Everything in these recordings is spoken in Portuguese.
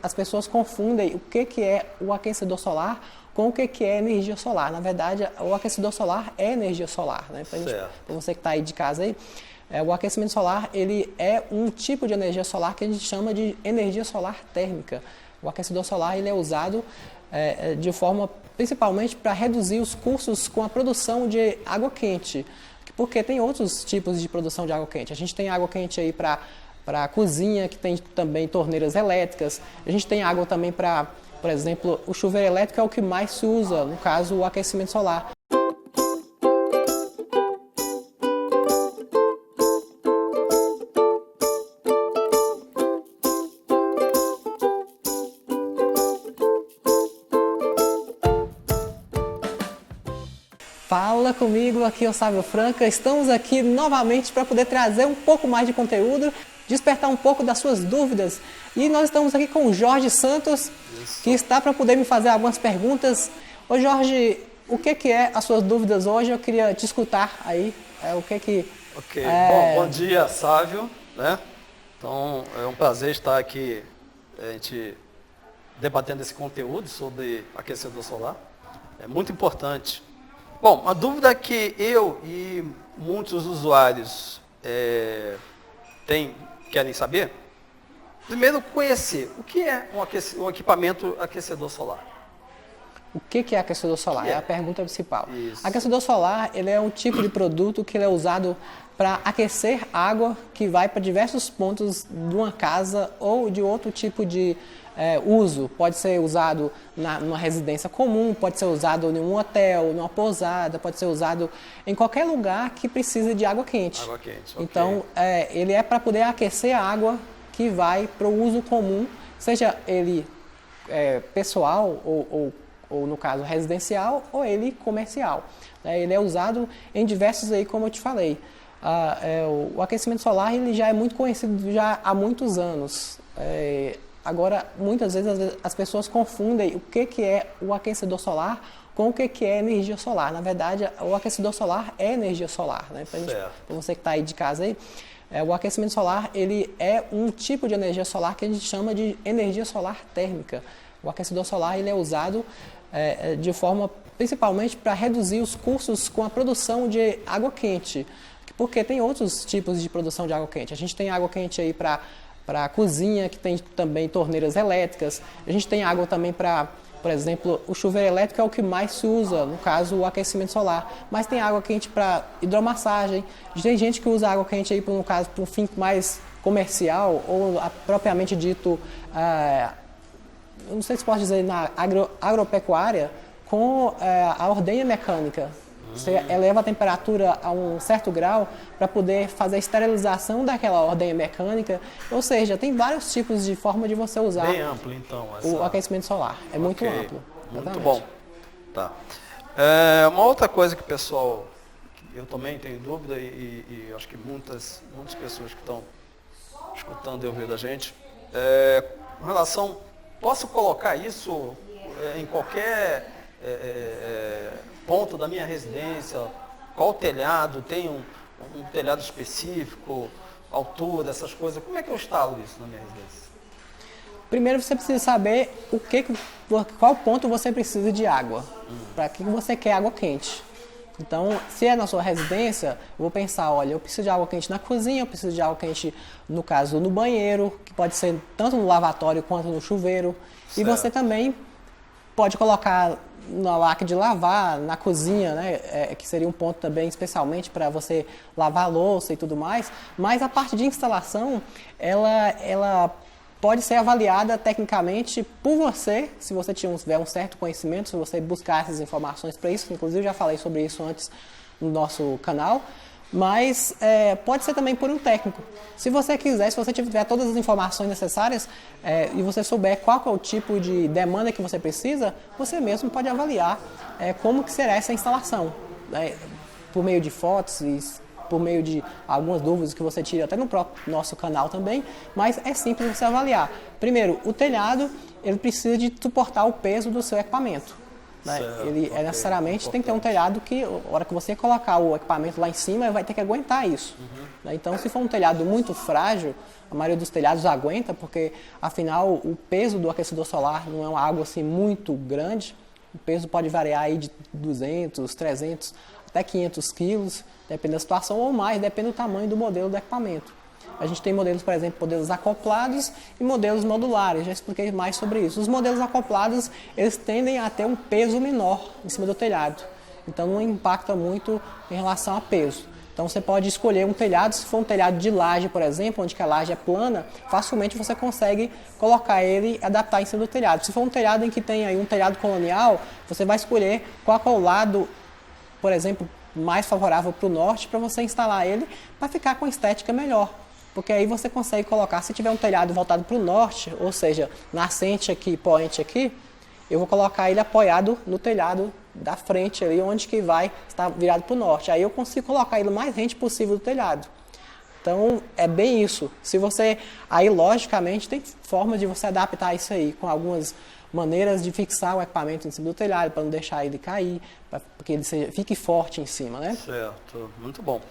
as pessoas confundem o que é o aquecedor solar com o que é energia solar. Na verdade, o aquecedor solar é energia solar, né? Para você que está aí de casa aí, o aquecimento solar ele é um tipo de energia solar que a gente chama de energia solar térmica. O aquecedor solar ele é usado de forma principalmente para reduzir os custos com a produção de água quente, porque tem outros tipos de produção de água quente. A gente tem água quente aí para a cozinha, que tem também torneiras elétricas. A gente tem água também para, por exemplo, o chuveiro elétrico é o que mais se usa, no caso, o aquecimento solar. Fala comigo, aqui é o Sávio Franca. Estamos aqui novamente para poder trazer um pouco mais de conteúdo, despertar um pouco das suas dúvidas. E nós estamos aqui com o Jorge Santos, que está para poder me fazer algumas perguntas. Ô Jorge, o que é as suas dúvidas hoje? Eu queria te escutar aí. Ok, bom dia, Sávio, né? Então, é um prazer estar aqui, a gente debatendo esse conteúdo sobre aquecedor solar. É muito importante. Bom, a dúvida que eu e muitos usuários querem saber, primeiro conhecer o que é um equipamento aquecedor solar. O que é aquecedor solar? É a pergunta principal. Isso. Aquecedor solar ele é um tipo de produto que ele é usado para aquecer água que vai para diversos pontos de uma casa ou de outro tipo de uso. Pode ser usado numa residência comum, pode ser usado em um hotel, numa pousada, pode ser usado em qualquer lugar que precise de água quente. Água quente, ok. Então, ele é para poder aquecer a água que vai para o uso comum, seja ele pessoal ou no caso residencial, ou ele comercial. Ele é usado em diversos aí, como eu te falei. O aquecimento solar ele já é muito conhecido já há muitos anos. Agora, muitas vezes as pessoas confundem o que é o aquecedor solar com o que é energia solar. Na verdade, o aquecedor solar é energia solar, né? Para você que está aí de casa aí, o aquecimento solar ele é um tipo de energia solar que a gente chama de energia solar térmica. O aquecedor solar ele é usado de forma principalmente para reduzir os custos com a produção de água quente, porque tem outros tipos de produção de água quente. A gente tem água quente aí para a cozinha, que tem também torneiras elétricas. A gente tem água também para, por exemplo, o chuveiro elétrico é o que mais se usa, no caso, o aquecimento solar. Mas tem água quente para hidromassagem. Tem gente que usa água quente aí, no caso, para um fim mais comercial ou propriamente dito, não sei se pode dizer, na agropecuária, com a ordenha mecânica. Você eleva a temperatura a um certo grau para poder fazer a esterilização daquela ordenha mecânica. Ou seja, tem vários tipos de forma de você usar bem amplo, então, o aquecimento solar. É muito amplo. Muito bom. Tá. Uma outra coisa que o pessoal, eu também tenho dúvida e acho que muitas pessoas que estão escutando e ouvindo a gente, com relação, posso colocar isso em qualquer ponto da minha residência? Qual telhado? Tem um telhado específico, altura, essas coisas? Como é que eu instalo isso na minha residência? Primeiro você precisa saber qual ponto você precisa de água. Para que você quer água quente. Então, se é na sua residência, eu vou pensar, olha, eu preciso de água quente na cozinha, eu preciso de água quente, no caso, no banheiro, que pode ser tanto no lavatório quanto no chuveiro. Certo. E você também pode colocar na máquina de lavar, na cozinha, né, que seria um ponto também especialmente para você lavar a louça e tudo mais, mas a parte de instalação, ela pode ser avaliada tecnicamente por você, se você tiver um certo conhecimento, se você buscar essas informações para isso, inclusive eu já falei sobre isso antes no nosso canal, mas pode ser também por um técnico. Se você quiser, se você tiver todas as informações necessárias e você souber qual é o tipo de demanda que você precisa, você mesmo pode avaliar como que será essa instalação. Por meio de fotos e por meio de algumas dúvidas que você tira até no próprio nosso canal também, mas é simples você avaliar. Primeiro, o telhado ele precisa de suportar o peso do seu equipamento. né? Certo, Ele ok, necessariamente tem que ter um telhado que, a hora que você colocar o equipamento lá em cima, vai ter que aguentar isso. Né? Então, se for um telhado muito frágil, a maioria dos telhados aguenta, porque, afinal, o peso do aquecedor solar não é uma água assim, muito grande. O peso pode variar aí de 200, 300, até 500 quilos, depende da situação, ou mais, depende do tamanho do modelo do equipamento. A gente tem modelos, por exemplo, modelos acoplados e modelos modulares, já expliquei mais sobre isso. Os modelos acoplados, eles tendem a ter um peso menor em cima do telhado, então não impacta muito em relação a peso. Então você pode escolher um telhado, se for um telhado de laje, por exemplo, onde que a laje é plana, facilmente você consegue colocar ele e adaptar em cima do telhado. Se for um telhado em que tem aí um telhado colonial, você vai escolher qual é o lado, por exemplo, mais favorável para o norte, para você instalar ele, para ficar com a estética melhor. Porque aí você consegue colocar, se tiver um telhado voltado para o norte, ou seja, nascente aqui, poente aqui, eu vou colocar ele apoiado no telhado da frente ali, onde que vai estar virado para o norte. Aí eu consigo colocar ele o mais rente possível do telhado. Então, é bem isso. Se você, aí logicamente, tem formas de você adaptar isso aí, com algumas maneiras de fixar o equipamento em cima do telhado, para não deixar ele cair, para que ele fique forte em cima, né? Certo, muito bom.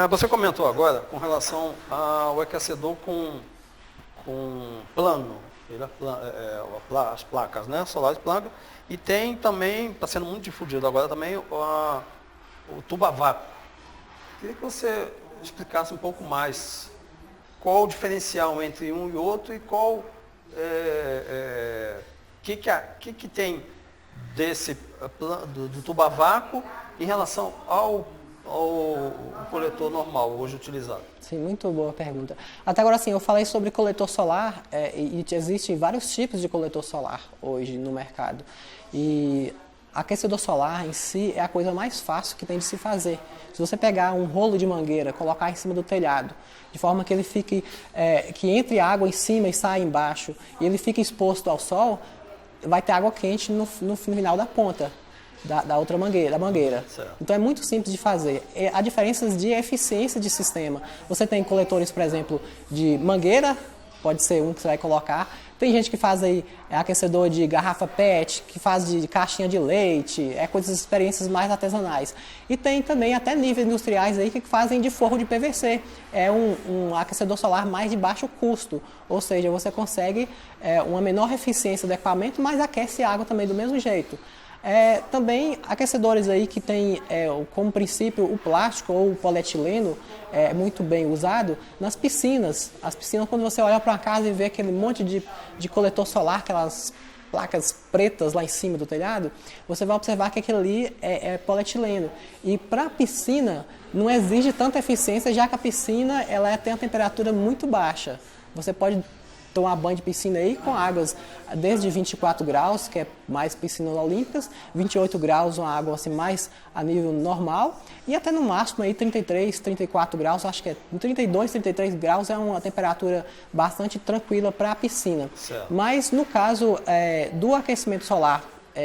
Você comentou agora com relação ao aquecedor com plano, as placas, né, solares plano, e tem também, está sendo muito difundido agora também, o tubo a vácuo. Queria que você explicasse um pouco mais qual o diferencial entre um e outro e qual que tem desse do tubo a vácuo em relação ao coletor normal, hoje utilizado. Sim, muito boa pergunta. Até agora, sim, eu falei sobre coletor solar e existem vários tipos de coletor solar hoje no mercado. E aquecedor solar em si é a coisa mais fácil que tem de se fazer. Se você pegar um rolo de mangueira, colocar em cima do telhado, de forma que ele fique, que entre água em cima e saia embaixo, e ele fique exposto ao sol, vai ter água quente no final da ponta. Da outra mangueira, da mangueira. Certo. Então é muito simples de fazer. Há diferenças de eficiência de sistema. Você tem coletores, por exemplo, de mangueira, pode ser um que você vai colocar. Tem gente que faz aí aquecedor de garrafa PET, que faz de caixinha de leite, coisas, experiências mais artesanais. E tem também até níveis industriais aí que fazem de forro de PVC. É um aquecedor solar mais de baixo custo, ou seja, você consegue uma menor eficiência do equipamento, mas aquece a água também do mesmo jeito. Também aquecedores aí que tem como princípio o plástico ou o polietileno muito bem usado nas piscinas. As piscinas, quando você olha para uma casa e vê aquele monte de coletor solar, aquelas placas pretas lá em cima do telhado, você vai observar que aquilo ali é polietileno. E para a piscina não exige tanta eficiência, já que a piscina ela tem uma temperatura muito baixa. Você pode tomar banho de piscina aí com águas desde 24 graus, que é mais piscinas olímpicas, 28 graus, uma água assim mais a nível normal, e até no máximo aí 33, 34 graus, acho que 32, 33 graus é uma temperatura bastante tranquila para a piscina. Certo. Mas no caso do aquecimento solar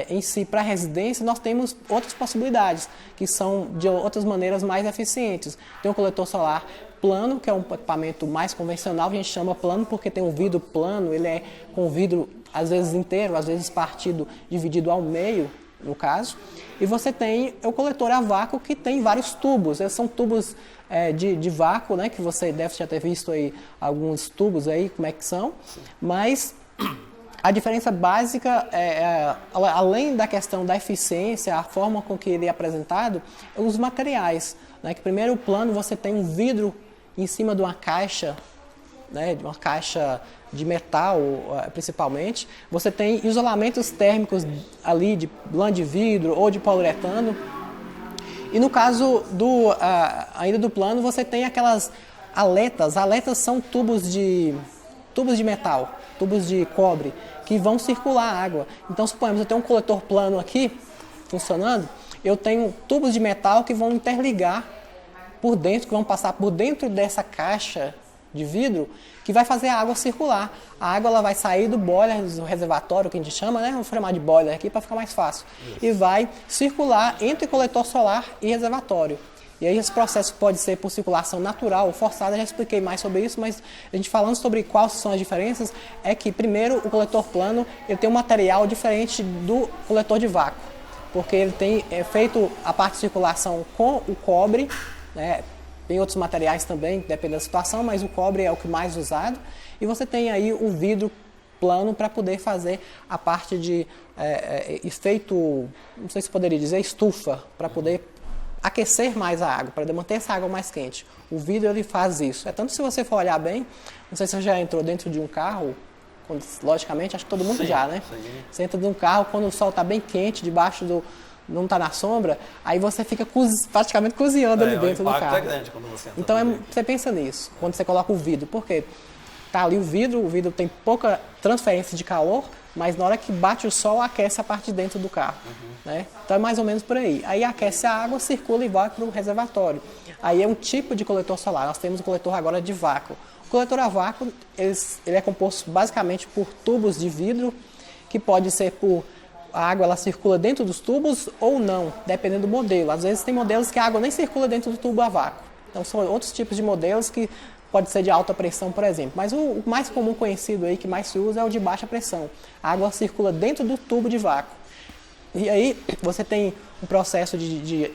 em si para residência, nós temos outras possibilidades, que são de outras maneiras mais eficientes. Tem o coletor solar plano, que é um equipamento mais convencional, a gente chama plano porque tem um vidro plano, ele é com vidro às vezes inteiro, às vezes partido, dividido ao meio, no caso. E você tem o coletor a vácuo, que tem vários tubos, esses são tubos de vácuo, né, que você deve já ter visto aí alguns tubos aí, como é que são, mas a diferença básica, além da questão da eficiência, a forma com que ele é apresentado, é os materiais. Né? Que primeiro o plano você tem um vidro em cima de uma caixa, né? De uma caixa de metal principalmente. Você tem isolamentos térmicos ali de lã de vidro ou de poliuretano. E no caso ainda do plano, você tem aquelas aletas. Aletas são tubos de metal, tubos de cobre, que vão circular a água. Então, suponhamos, eu tenho um coletor plano aqui, funcionando, eu tenho tubos de metal que vão interligar por dentro, que vão passar por dentro dessa caixa de vidro, que vai fazer a água circular. A água ela vai sair do boiler, do reservatório, que a gente chama, né? Vamos chamar de boiler aqui para ficar mais fácil. Isso. E vai circular entre coletor solar e reservatório. E aí esse processo pode ser por circulação natural ou forçada, já expliquei mais sobre isso, mas a gente falando sobre quais são as diferenças, é que primeiro o coletor plano ele tem um material diferente do coletor de vácuo. porque ele tem feito a parte de circulação com o cobre, né? Tem outros materiais também, depende da situação, mas o cobre é o que mais usado. E você tem aí o vidro plano para poder fazer a parte de efeito, não sei se poderia dizer, estufa, para poder aquecer mais a água, para manter essa água mais quente. O vidro ele faz isso. É tanto se você for olhar bem, não sei se você já entrou dentro de um carro, logicamente, acho que todo mundo já, né? Sim. Você entra de um carro, quando o sol está bem quente, debaixo do... não está na sombra, aí você fica praticamente cozinhando ali dentro do carro. É grande quando você entra. Então você pensa nisso, quando você coloca o vidro. Por quê? Tá ali o vidro tem pouca transferência de calor, mas na hora que bate o sol, aquece a parte de dentro do carro. Né? Então é mais ou menos por aí. Aí aquece a água, circula e vai para o reservatório. Aí é um tipo de coletor solar. Nós temos o coletor agora de vácuo. O coletor a vácuo, ele é composto basicamente por tubos de vidro, que pode ser por... a água ela circula dentro dos tubos ou não, dependendo do modelo. Às vezes tem modelos que a água nem circula dentro do tubo a vácuo. Então são outros tipos de modelos que pode ser de alta pressão, por exemplo. Mas o mais comum conhecido aí, que mais se usa, é o de baixa pressão. A água circula dentro do tubo de vácuo. E aí você tem um processo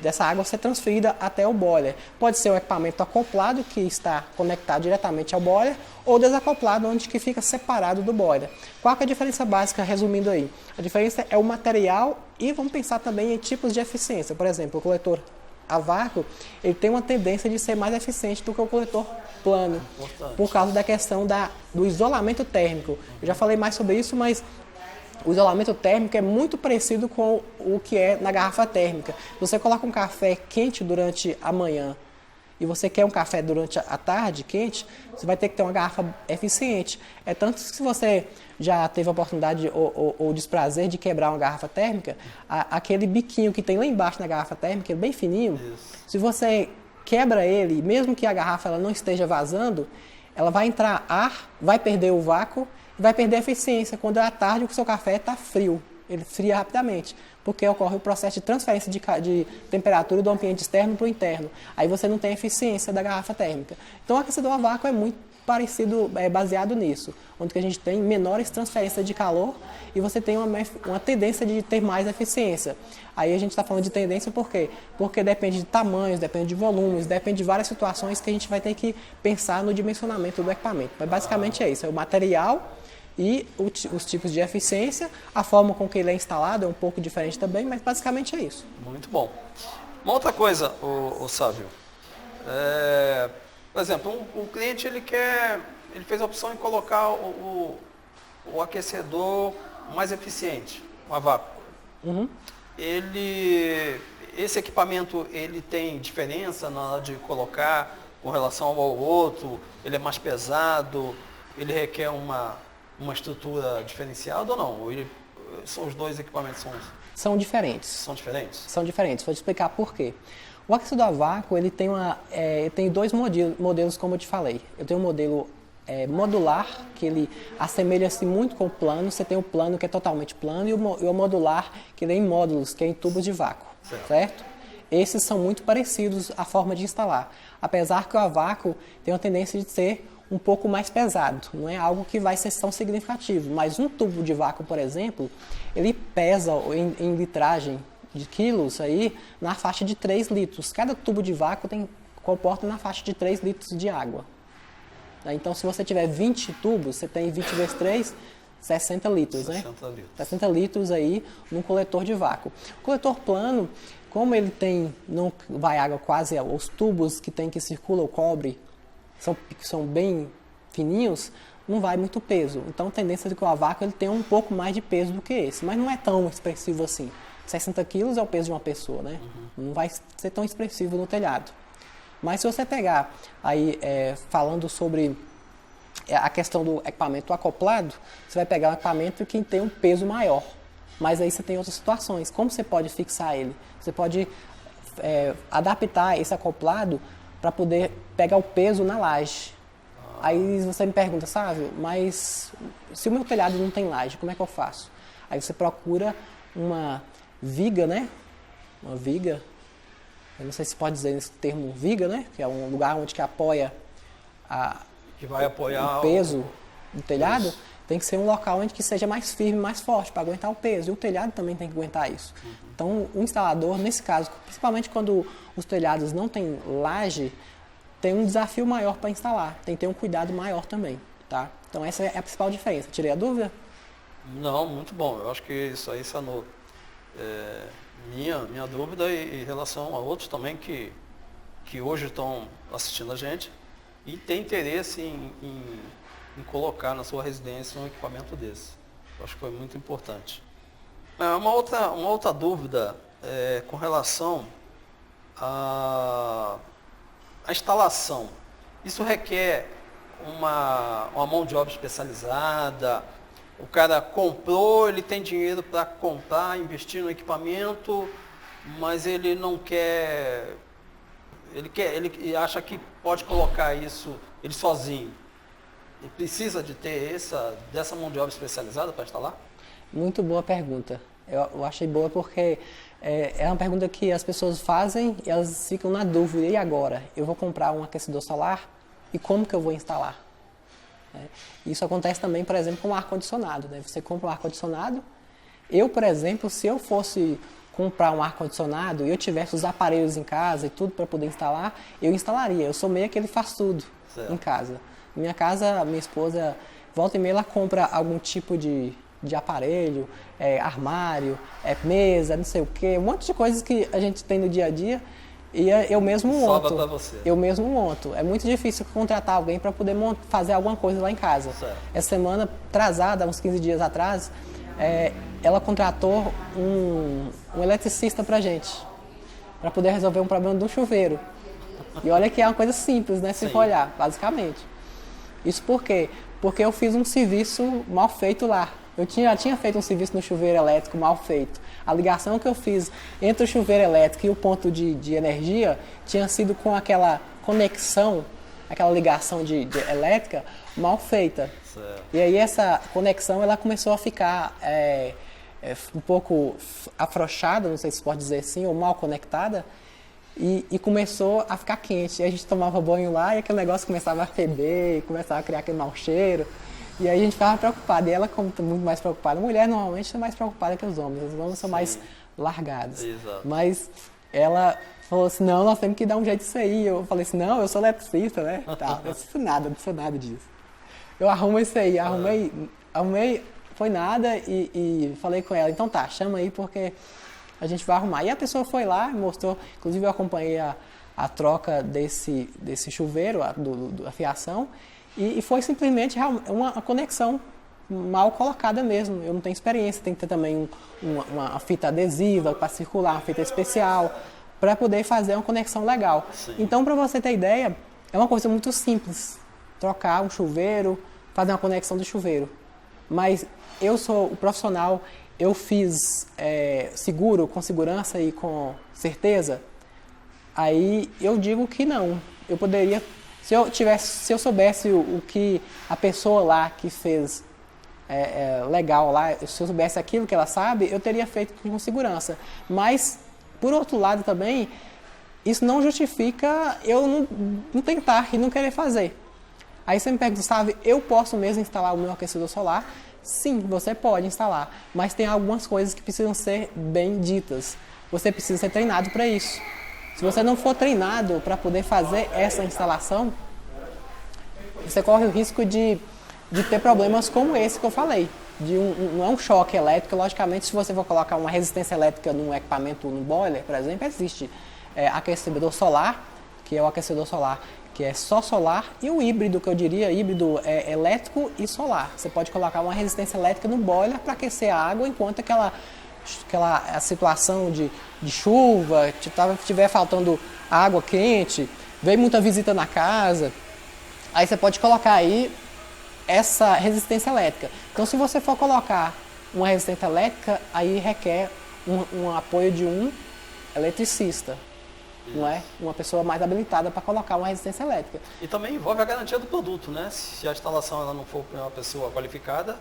dessa água ser transferida até o boiler. Pode ser um equipamento acoplado, que está conectado diretamente ao boiler, ou desacoplado, onde que fica separado do boiler. Qual que é a diferença básica, resumindo aí? A diferença é o material e vamos pensar também em tipos de eficiência. Por exemplo, o coletor a vácuo, ele tem uma tendência de ser mais eficiente do que o coletor plano, por causa da questão do isolamento térmico. Eu já falei mais sobre isso, mas o isolamento térmico é muito parecido com o que é na garrafa térmica. Você coloca um café quente durante a manhã e você quer um café durante a tarde quente, você vai ter que ter uma garrafa eficiente. É tanto que se você já teve a oportunidade ou o desprazer de quebrar uma garrafa térmica, aquele biquinho que tem lá embaixo na garrafa térmica, bem fininho, se você quebra ele, mesmo que a garrafa ela não esteja vazando, ela vai entrar ar, vai perder o vácuo, vai perder a eficiência quando é à tarde o seu café está frio. Ele fria rapidamente, porque ocorre o processo de transferência de temperatura do ambiente externo para o interno. Aí você não tem a eficiência da garrafa térmica. Então o aquecedor a vácuo é muito parecido, baseado nisso, onde que a gente tem menores transferências de calor e você tem uma tendência de ter mais eficiência. Aí a gente está falando de tendência por quê? Porque depende de tamanhos, depende de volumes, depende de várias situações que a gente vai ter que pensar no dimensionamento do equipamento. Mas basicamente é isso, é o material e os tipos de eficiência, a forma com que ele é instalado é um pouco diferente também, mas basicamente é isso. Muito bom. Uma outra coisa, o Sávio, por exemplo, um cliente ele fez a opção em colocar o aquecedor mais eficiente, um a vácuo. Esse equipamento ele tem diferença na hora de colocar com relação ao outro? Ele é mais pesado? Ele requer uma estrutura diferenciada ou não? São os dois equipamentos são diferentes. São diferentes? São diferentes. Vou te explicar por quê. O aquecedor a vácuo ele tem dois modelos, como eu te falei. Eu tenho um modelo modular, que ele assemelha-se muito com o plano. Você tem o plano, que é totalmente plano, e o modular, que ele é em módulos, que é em tubos de vácuo. Certo? Esses são muito parecidos a forma de instalar. Apesar que o a vácuo tem uma tendência de ser um pouco mais pesado, não é algo que vai ser tão significativo, mas um tubo de vácuo, por exemplo, ele pesa em litragem de quilos aí na faixa de 3 litros. Cada tubo de vácuo comporta na faixa de 3 litros de água. Então, se você tiver 20 tubos, você tem 20 vezes 3, 60 litros, 60 né? Litros. 60 litros aí num coletor de vácuo. O coletor plano, como ele não vai água quase aos tubos que circula o cobre, são bem fininhos, não vai muito peso. Então, a tendência de que o a vácuo ele tem um pouco mais de peso do que esse, mas não é tão expressivo assim. 60 quilos é o peso de uma pessoa, né? Não vai ser tão expressivo no telhado. Mas se você pegar aí, falando sobre a questão do equipamento acoplado, você vai pegar um equipamento que tem um peso maior. Mas aí você tem outras situações. Como você pode fixar ele? Você pode adaptar esse acoplado para poder pegar o peso na laje. Aí você me pergunta, Sávio, mas se o meu telhado não tem laje, como é que eu faço? Aí você procura uma viga, né? Uma viga, eu não sei se pode dizer esse termo viga, né? Que é um lugar onde que apoia que vai apoiar o peso do telhado. Isso. Tem que ser um local onde que seja mais firme, mais forte, para aguentar o peso. E o telhado também tem que aguentar isso. Então, o instalador, nesse caso, principalmente quando os telhados não têm laje, tem um desafio maior para instalar. Tem que ter um cuidado maior também, tá? Então, essa é a principal diferença. Tirei a dúvida? Não, muito bom. Eu acho que isso aí sanou minha dúvida em relação a outros também que hoje estão assistindo a gente e tem interesse em colocar na sua residência um equipamento desse. Eu acho que foi muito importante. Uma outra dúvida com relação à instalação. Isso requer uma mão de obra especializada? O cara comprou, ele tem dinheiro para comprar, investir no equipamento, mas ele não quer, ele acha que pode colocar isso ele sozinho. Ele precisa de ter dessa mão de obra especializada para instalar? Muito boa pergunta. Eu achei boa porque é uma pergunta que as pessoas fazem e elas ficam na dúvida. E agora? Eu vou comprar um aquecedor solar e como que eu vou instalar? Isso acontece também, por exemplo, com o ar-condicionado. Né? Você compra um ar-condicionado. Eu, por exemplo, se eu fosse comprar um ar-condicionado e eu tivesse os aparelhos em casa e tudo para poder instalar, eu instalaria. Eu sou meio aquele faz tudo em casa. Minha casa, minha esposa, volta e meia, ela compra algum tipo de aparelho, armário, mesa, não sei o quê, um monte de coisas que a gente tem no dia a dia e eu mesmo monto. Sobra pra você. Eu mesmo monto. É muito difícil contratar alguém para poder fazer alguma coisa lá em casa. Certo. Essa semana atrasada, uns 15 dias atrás, ela contratou um eletricista pra gente, para poder resolver um problema do chuveiro. E olha que é uma coisa simples, né, se for olhar, basicamente. Isso por quê? Porque eu fiz um serviço mal feito lá. Eu já tinha feito um serviço no chuveiro elétrico mal feito. A ligação que eu fiz entre o chuveiro elétrico e o ponto de energia tinha sido com aquela conexão, aquela ligação de elétrica mal feita. Certo. E aí essa conexão ela começou a ficar um pouco afrouxada, não sei se pode dizer assim, ou mal conectada. E começou a ficar quente. E a gente tomava banho lá e aquele negócio começava a feder, e começava a criar aquele mau cheiro. E aí a gente ficava preocupado. E ela, como tá muito mais preocupada, a mulher normalmente é mais preocupada que os homens. Os homens são mais largados. Exato. Mas ela falou assim, não, nós temos que dar um jeito disso aí. Eu falei assim, não, eu sou eletricista, né? Tá, eu não sou nada disso. Eu arrumo isso aí, arrumei, foi nada e falei com ela, então tá, chama aí porque a gente vai arrumar. E a pessoa foi lá, mostrou, inclusive eu acompanhei a troca desse chuveiro, da fiação, e foi simplesmente uma conexão mal colocada mesmo. Eu não tenho experiência, tem que ter também uma fita adesiva para circular, uma fita especial, para poder fazer uma conexão legal. Sim. Então, para você ter ideia, é uma coisa muito simples, trocar um chuveiro, fazer uma conexão do chuveiro. Mas eu sou o profissional, eu fiz seguro, com segurança e com certeza, aí eu digo que não. Eu poderia, se eu soubesse o que a pessoa lá que fez legal lá, se eu soubesse aquilo que ela sabe, eu teria feito com segurança. Mas, por outro lado também, isso não justifica eu não tentar e não querer fazer. Aí você me pergunta, Gustavo, eu posso mesmo instalar o meu aquecedor solar? Sim, você pode instalar, mas tem algumas coisas que precisam ser bem ditas. Você precisa ser treinado para isso. Se você não for treinado para poder fazer essa instalação, você corre o risco de ter problemas como esse que eu falei. Não é um choque elétrico, logicamente, se você for colocar uma resistência elétrica num equipamento, num boiler, por exemplo, existe aquecedor solar, que é o aquecedor solar que é só solar, e o híbrido, que eu diria, híbrido elétrico e solar. Você pode colocar uma resistência elétrica no boiler para aquecer a água enquanto aquela situação de chuva, estiver faltando água quente, veio muita visita na casa, aí você pode colocar aí essa resistência elétrica. Então, se você for colocar uma resistência elétrica, aí requer um apoio de um eletricista. Não é? Uma pessoa mais habilitada para colocar uma resistência elétrica. E também envolve a garantia do produto, né? Se a instalação ela não for para uma pessoa qualificada,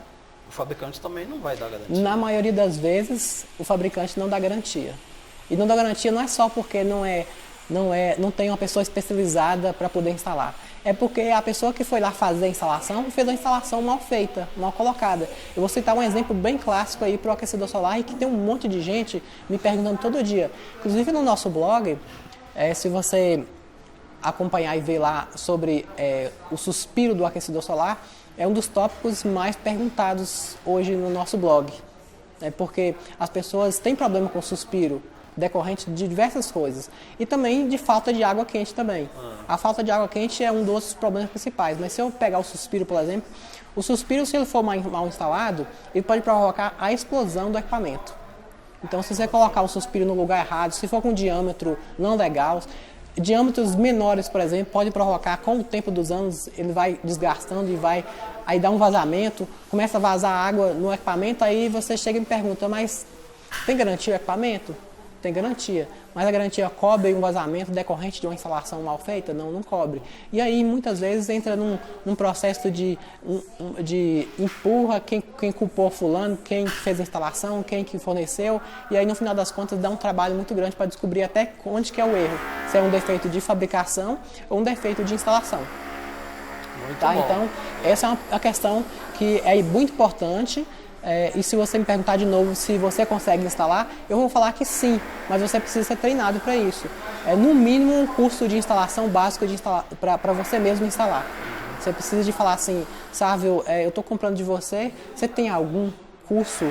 o fabricante também não vai dar garantia. Na maioria das vezes, o fabricante não dá garantia. E não dá garantia não é só porque não tem uma pessoa especializada para poder instalar. É porque a pessoa que foi lá fazer a instalação fez a instalação mal feita, mal colocada. Eu vou citar um exemplo bem clássico aí para o aquecedor solar e que tem um monte de gente me perguntando todo dia. Inclusive no nosso blog, se você acompanhar e ver lá sobre o suspiro do aquecedor solar, é um dos tópicos mais perguntados hoje no nosso blog. Porque as pessoas têm problema com suspiro decorrente de diversas coisas e também de falta de água quente também. A falta de água quente é um dos problemas principais, mas se eu pegar o suspiro, por exemplo, o suspiro, se ele for mal instalado, ele pode provocar a explosão do equipamento. Então, se você colocar o suspiro no lugar errado, se for com diâmetro não legal, diâmetros menores, por exemplo, pode provocar, com o tempo dos anos, ele vai desgastando e vai aí dar um vazamento, começa a vazar água no equipamento, aí você chega e me pergunta, mas tem garantia o equipamento? Tem garantia, mas a garantia cobre um vazamento decorrente de uma instalação mal feita? Não, não cobre. E aí, muitas vezes, entra num processo de empurra quem culpou fulano, quem fez a instalação, quem que forneceu, e aí, no final das contas, dá um trabalho muito grande para descobrir até onde que é o erro. Se é um defeito de fabricação ou um defeito de instalação. Tá? Então, essa é uma questão que é muito importante. E se você me perguntar de novo se você consegue instalar, eu vou falar que sim, mas você precisa ser treinado para isso. No mínimo um curso de instalação básico para você mesmo instalar. Você precisa de falar assim, Sávio, eu estou comprando de você, você tem algum curso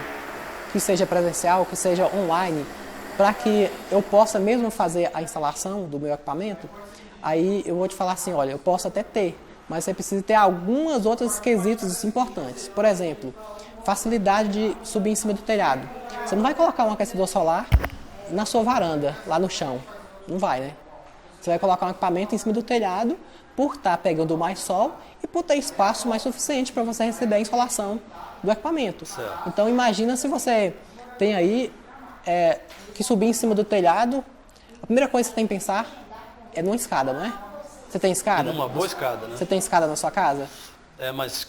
que seja presencial, que seja online, para que eu possa mesmo fazer a instalação do meu equipamento? Aí eu vou te falar assim, olha, eu posso até ter, mas você precisa ter algumas outras quesitos importantes. Por exemplo, facilidade de subir em cima do telhado. Você não vai colocar um aquecedor solar na sua varanda, lá no chão. Não vai, né? Você vai colocar um equipamento em cima do telhado por estar pegando mais sol e por ter espaço mais suficiente para você receber a insolação do equipamento. Certo. Então imagina se você tem aí que subir em cima do telhado, a primeira coisa que você tem que pensar é numa escada, não é? Você tem escada? Uma boa escada, né? Você tem escada na sua casa? Mas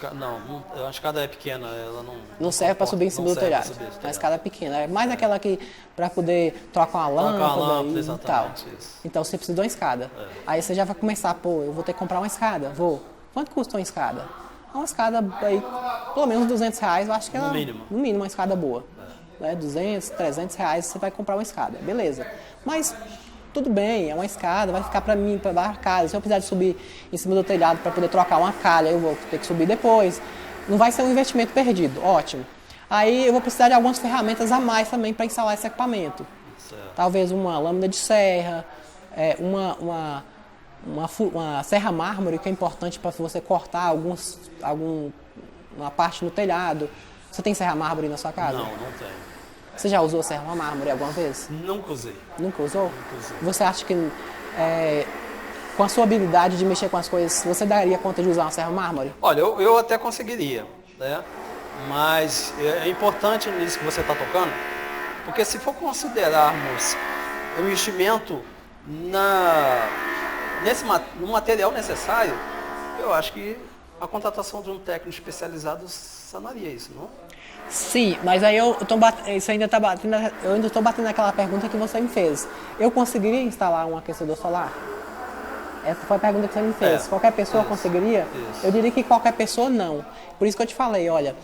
a escada é pequena, ela não serve para subir em cima do telhado. A escada é pequena, é mais aquela que para poder trocar uma lâmpada e tal. Isso. Então você precisa de uma escada. Aí você já vai começar, eu vou ter que comprar uma escada. Quanto custa uma escada? Uma escada aí, pelo menos R$200, eu acho que no mínimo uma escada boa. 200, R$300 você vai comprar uma escada, beleza. Mas tudo bem, é uma escada, vai ficar para mim, para dar calha. Se eu precisar de subir em cima do telhado para poder trocar uma calha, eu vou ter que subir depois. Não vai ser um investimento perdido, ótimo. Aí eu vou precisar de algumas ferramentas a mais também para instalar esse equipamento. Certo. Talvez uma lâmina de serra, uma serra mármore, que é importante para você cortar uma parte no telhado. Você tem serra mármore na sua casa? Não tenho. Você já usou serra mármore alguma vez? Nunca usei. Nunca usou? Nunca usei. Você acha que com a sua habilidade de mexer com as coisas, você daria conta de usar uma serra mármore? Olha, eu até conseguiria, né? Mas é importante nisso que você está tocando, porque se for considerarmos o investimento no material necessário, eu acho que a contratação de um técnico especializado sanaria isso, não? Sim, mas aí eu ainda estou batendo naquela pergunta que você me fez. Eu conseguiria instalar um aquecedor solar? Essa foi a pergunta que você me fez. Qualquer pessoa conseguiria? Isso. Eu diria que qualquer pessoa não. Por isso que eu te falei, olha,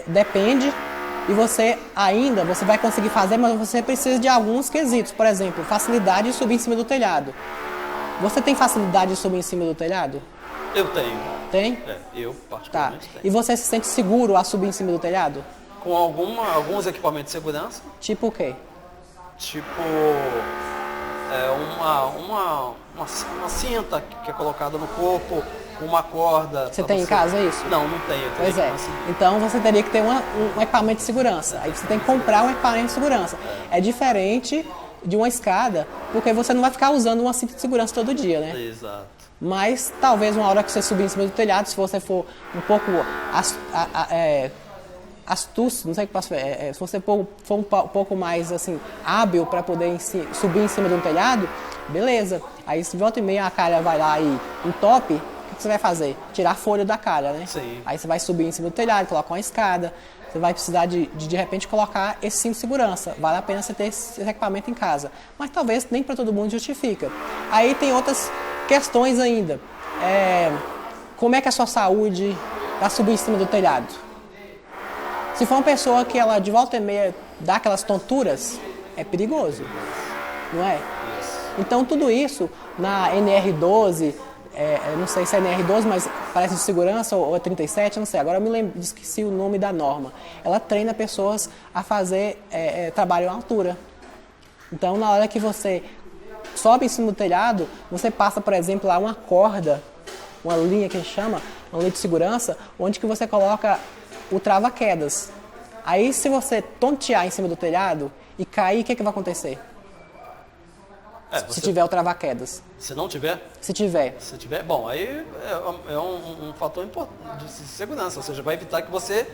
depende e você vai conseguir fazer, mas você precisa de alguns quesitos. Por exemplo, facilidade de subir em cima do telhado. Você tem facilidade de subir em cima do telhado? Eu tenho. Tem? Eu particularmente tenho. E você se sente seguro a subir em cima do telhado? Com alguns equipamentos de segurança. Tipo o quê? Tipo uma cinta que é colocada no corpo, uma corda. Você tem em casa isso? Não tenho. Pois é. Então você teria que ter um equipamento de segurança. Aí você tem que comprar um equipamento de segurança. É diferente de uma escada, porque você não vai ficar usando uma cinta de segurança todo dia, né? Exato. Mas talvez uma hora que você subir em cima do telhado, se você for um pouco astuto, não sei o que posso se você for um pouco mais assim, hábil para poder subir em cima de um telhado, beleza. Aí se volta e meia a calha vai lá e entope, o que você vai fazer? Tirar folha da calha, né? Sim. Aí você vai subir em cima do telhado, colocar uma escada, você vai precisar de repente colocar esse cinto de segurança. Vale a pena você ter esse equipamento em casa. Mas talvez nem para todo mundo justifica. Aí tem outras questões ainda. como é que a sua saúde para subir em cima do telhado. Se for uma pessoa que ela de volta e meia dá aquelas tonturas, é perigoso, não é? Então tudo isso na NR12, não sei se é NR12, mas parece de segurança ou é 37, não sei, agora eu me lembro, esqueci o nome da norma. Ela treina pessoas a fazer trabalho em altura. Então na hora que você sobe em cima do telhado, você passa, por exemplo, lá uma corda, uma linha que a gente chama, uma linha de segurança, onde que você coloca o trava-quedas. Aí se você tontear em cima do telhado e cair, o que vai acontecer? Se tiver o trava-quedas. Se não tiver? Se tiver. Se tiver, bom, aí é um fator de segurança, ou seja, vai evitar que você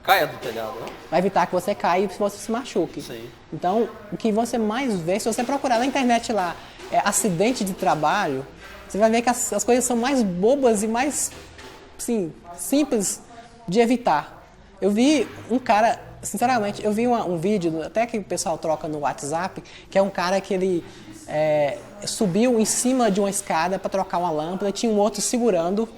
caia do telhado, né? Vai evitar que você caia e você se machuque. Sim. Então, o que você mais vê, se você procurar na internet lá, acidente de trabalho, você vai ver que as coisas são mais bobas e mais, assim, simples de evitar. Eu vi um cara, sinceramente, eu vi um vídeo, até que o pessoal troca no WhatsApp, que é um cara que ele subiu em cima de uma escada para trocar uma lâmpada, tinha um outro segurando.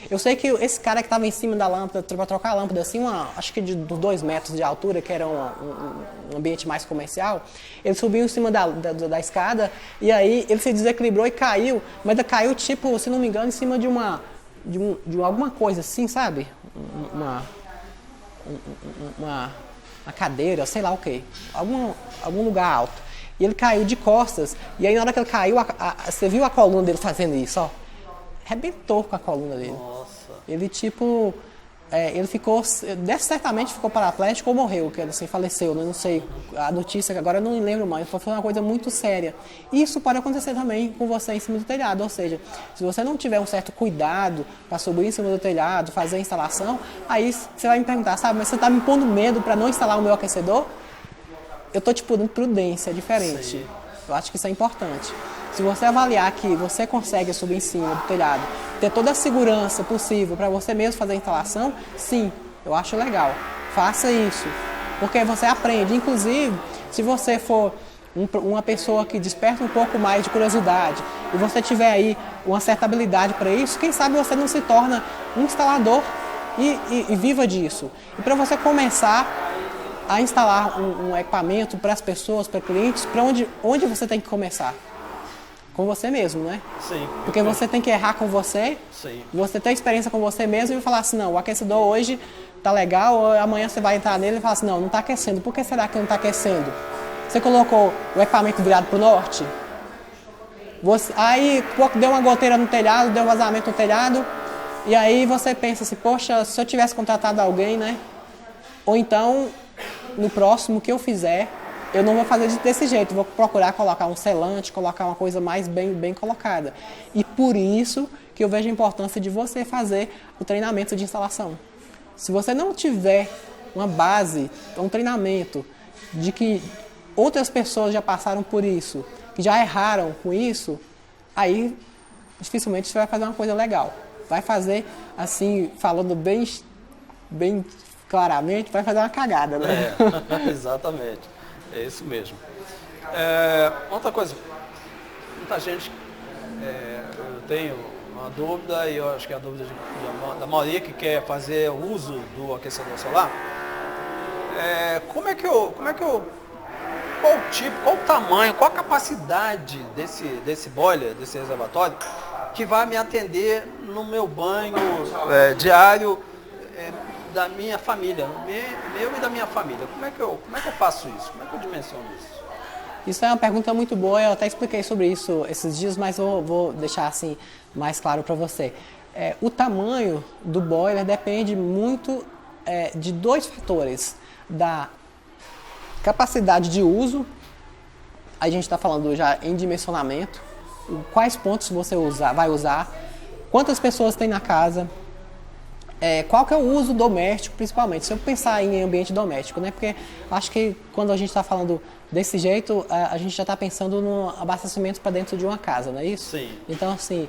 Eu sei que esse cara que estava em cima da lâmpada, para trocar a lâmpada, assim, acho que de 2 metros de altura, que era um ambiente mais comercial, ele subiu em cima da escada e aí ele se desequilibrou e caiu, mas caiu, tipo, se não me engano, em cima de alguma coisa assim, sabe? Uma cadeira, sei lá o quê, algum lugar alto. E ele caiu de costas, e aí na hora que ele caiu, você viu a coluna dele fazendo isso, ó? Arrebentou com a coluna dele. Nossa. Ele tipo, ele ficou, certamente ficou paraplégico ou morreu, que assim, faleceu, né? Não sei, a notícia agora eu não lembro mais, foi uma coisa muito séria. Isso pode acontecer também com você em cima do telhado, ou seja, se você não tiver um certo cuidado para subir em cima do telhado, fazer a instalação, aí você vai me perguntar, sabe, mas você está me pondo medo para não instalar o meu aquecedor? Eu estou te dando prudência, é diferente. Sim. Eu acho que isso é importante. Se você avaliar que você consegue subir em cima do telhado, ter toda a segurança possível para você mesmo fazer a instalação, sim, eu acho legal. Faça isso, porque você aprende. Inclusive, se você for uma pessoa que desperta um pouco mais de curiosidade e você tiver aí uma certa habilidade para isso, quem sabe você não se torna um instalador e viva disso. E para você começar a instalar um equipamento para as pessoas, para clientes, para onde você tem que começar? Com você mesmo, né? Sim. Porque você tem que errar com você, sim. Você ter experiência com você mesmo e falar assim, não, o aquecedor hoje tá legal, ou amanhã você vai entrar nele e falar assim, não tá aquecendo, por que será que não tá aquecendo? Você colocou o equipamento virado para o norte? Aí deu uma goteira no telhado, deu um vazamento no telhado, e aí você pensa assim, poxa, se eu tivesse contratado alguém, né? Ou então, no próximo que eu fizer, eu não vou fazer desse jeito, vou procurar colocar um selante, colocar uma coisa mais bem colocada. E por isso que eu vejo a importância de você fazer o treinamento de instalação. Se você não tiver uma base, um treinamento de que outras pessoas já passaram por isso, que já erraram com isso, aí dificilmente você vai fazer uma coisa legal. Vai fazer, assim, falando bem claramente, vai fazer uma cagada, né? Exatamente. É isso mesmo. Outra coisa, muita gente, eu tenho uma dúvida, e eu acho que é a dúvida da maioria que quer fazer o uso do aquecedor solar. Qual o tipo, qual o tamanho, qual a capacidade desse boiler, desse reservatório, que vai me atender no meu banho diário da minha família, meu e da minha família. Como é que eu faço isso? Como é que eu dimensiono isso? Isso é uma pergunta muito boa, eu até expliquei sobre isso esses dias, mas vou deixar assim mais claro para você. O tamanho do boiler depende muito de 2 fatores. Da capacidade de uso, a gente está falando já em dimensionamento, quais pontos você vai usar, quantas pessoas tem na casa, qual que é o uso doméstico, principalmente, se eu pensar em ambiente doméstico, né? Porque acho que quando a gente está falando desse jeito, a gente já está pensando no abastecimento para dentro de uma casa, não é isso? Sim. Então, assim,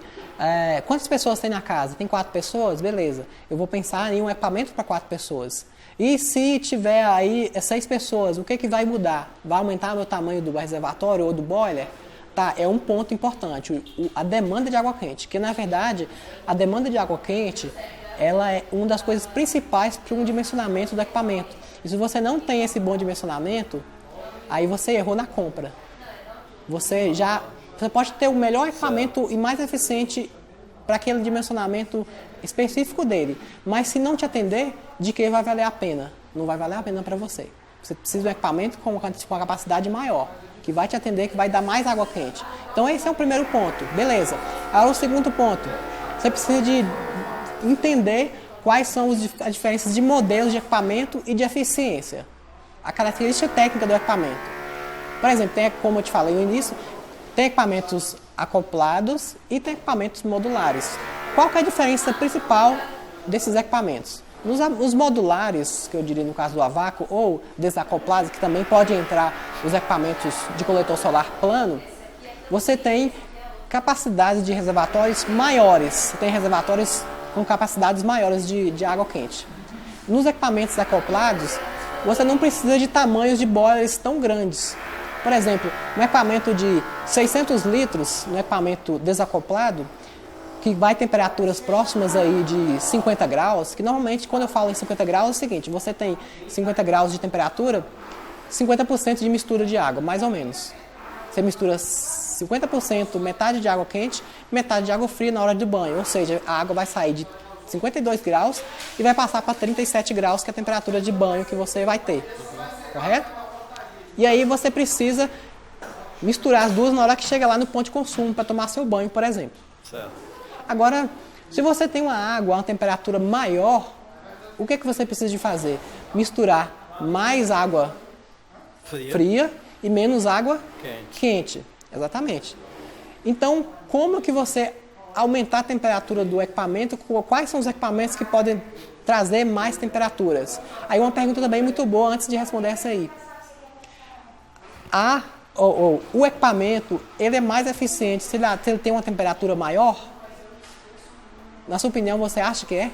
quantas pessoas tem na casa? Tem 4 pessoas? Beleza. Eu vou pensar em um equipamento para 4 pessoas. E se tiver aí 6 pessoas, o que vai mudar? Vai aumentar o tamanho do reservatório ou do boiler? Tá, é um ponto importante, a demanda de água quente, que na verdade a demanda de água quente ela é uma das coisas principais para um dimensionamento do equipamento. E se você não tem esse bom dimensionamento, aí você errou na compra. Você pode ter o melhor equipamento e mais eficiente para aquele dimensionamento específico dele, mas se não te atender, de que vai valer a pena? Não vai valer a pena para você. Você precisa de um equipamento com uma capacidade maior, que vai te atender, que vai dar mais água quente. Então esse é o primeiro ponto, beleza. Agora o segundo ponto, você precisa de entender quais são as diferenças de modelos de equipamento e de eficiência. A característica técnica do equipamento. Por exemplo, como eu te falei no início, tem equipamentos acoplados e tem equipamentos modulares. Qual que é a diferença principal desses equipamentos? Os modulares, que eu diria no caso do a vácuo, ou desacoplados, que também pode entrar os equipamentos de coletor solar plano, você tem capacidades de reservatórios maiores. Você tem reservatórios com capacidades maiores de água quente. Nos equipamentos acoplados, você não precisa de tamanhos de boilers tão grandes. Por exemplo, um equipamento de 600 litros, um equipamento desacoplado, que vai temperaturas próximas aí de 50 graus, que normalmente quando eu falo em 50 graus é o seguinte, você tem 50 graus de temperatura, 50% de mistura de água, mais ou menos. Você mistura 50%, metade de água quente, metade de água fria na hora do banho, ou seja, a água vai sair de 52 graus e vai passar para 37 graus, que é a temperatura de banho que você vai ter, correto? E aí você precisa misturar as duas na hora que chega lá no ponto de consumo para tomar seu banho, por exemplo. Certo. Agora, se você tem uma água a uma temperatura maior, o que é que você precisa de fazer? Misturar mais água fria e menos água quente. Exatamente. Então, como que você aumentar a temperatura do equipamento? Quais são os equipamentos que podem trazer mais temperaturas? Aí uma pergunta também muito boa antes de responder essa aí. O equipamento, ele é mais eficiente se ele tem uma temperatura maior? Na sua opinião, você acha que é?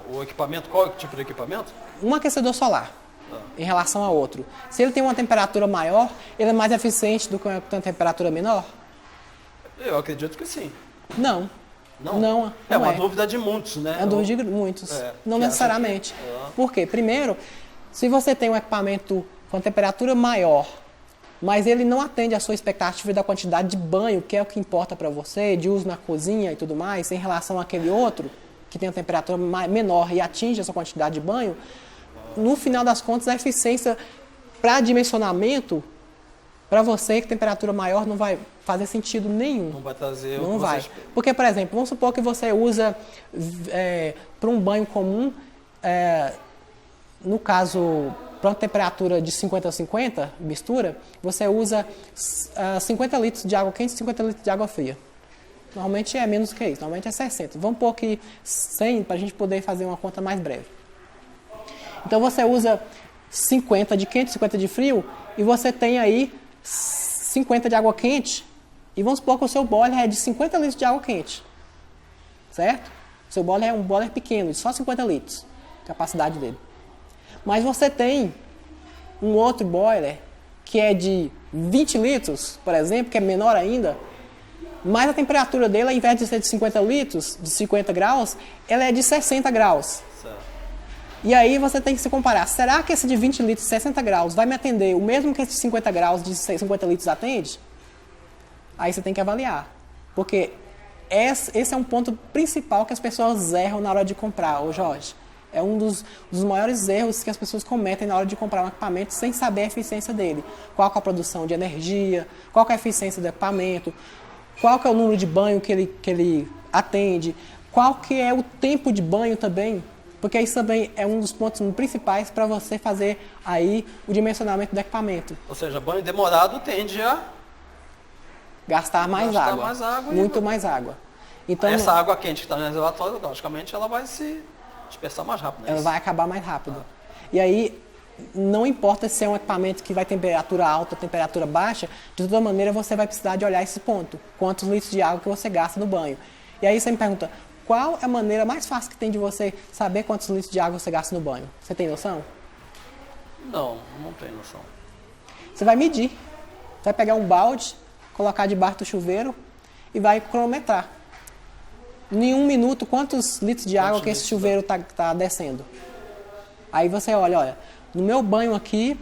O equipamento, qual tipo de equipamento? Um aquecedor solar, em relação a outro. Se ele tem uma temperatura maior, ele é mais eficiente do que uma temperatura menor? Eu acredito que sim. Não. Não é uma dúvida de muitos, né? É uma dúvida de muitos. Não necessariamente. Por quê? Primeiro, se você tem um equipamento com temperatura maior, mas ele não atende à sua expectativa da quantidade de banho, que é o que importa para você, de uso na cozinha e tudo mais, em relação àquele outro, que tem uma temperatura menor e atinge essa quantidade de banho, no final das contas, a eficiência para dimensionamento, para você, que temperatura maior não vai fazer sentido nenhum. Não vai trazer Não vai. Porque, por exemplo, vamos supor que você usa para um banho comum, no caso, para uma temperatura de 50 a 50, mistura, você usa 50 litros de água quente e 50 litros de água fria. Normalmente é menos que isso, normalmente é 60. Vamos pôr aqui 100 para a gente poder fazer uma conta mais breve. Então você usa 50 de quente, 50 de frio, e você tem aí 50 de água quente, e vamos supor que o seu boiler é de 50 litros de água quente. Certo? O seu boiler é um boiler pequeno, de só 50 litros, capacidade dele. Mas você tem um outro boiler que é de 20 litros, por exemplo, que é menor ainda, mas a temperatura dele, ao invés de ser de 50 litros, de 50 graus, ela é de 60 graus. Certo. E aí você tem que se comparar. Será que esse de 20 litros, 60 graus, vai me atender o mesmo que esse de 50 graus de 50 litros atende? Aí você tem que avaliar. Porque esse é um ponto principal que as pessoas erram na hora de comprar, ô Jorge. É um dos maiores erros que as pessoas cometem na hora de comprar um equipamento sem saber a eficiência dele. Qual que é a produção de energia, qual que é a eficiência do equipamento, qual que é o número de banho que ele atende, qual que é o tempo de banho também, porque isso também é um dos pontos principais para você fazer aí o dimensionamento do equipamento. Ou seja, banho demorado tende a gastar mais água, muito mais água. Então, essa água quente que está no reservatório, logicamente, ela vai se dispersar mais rápido. Ela vai acabar mais rápido. E aí, não importa se é um equipamento que vai temperatura alta ou temperatura baixa, de toda maneira você vai precisar de olhar esse ponto. Quantos litros de água que você gasta no banho. E aí você me pergunta, qual é a maneira mais fácil que tem de você saber quantos litros de água você gasta no banho? Você tem noção? Não tenho noção. Você vai medir. Você vai pegar um balde, colocar debaixo do chuveiro e vai cronometrar. Em 1 minuto, quantos litros de água que esse chuveiro está descendo? Aí você olha, no meu banho aqui,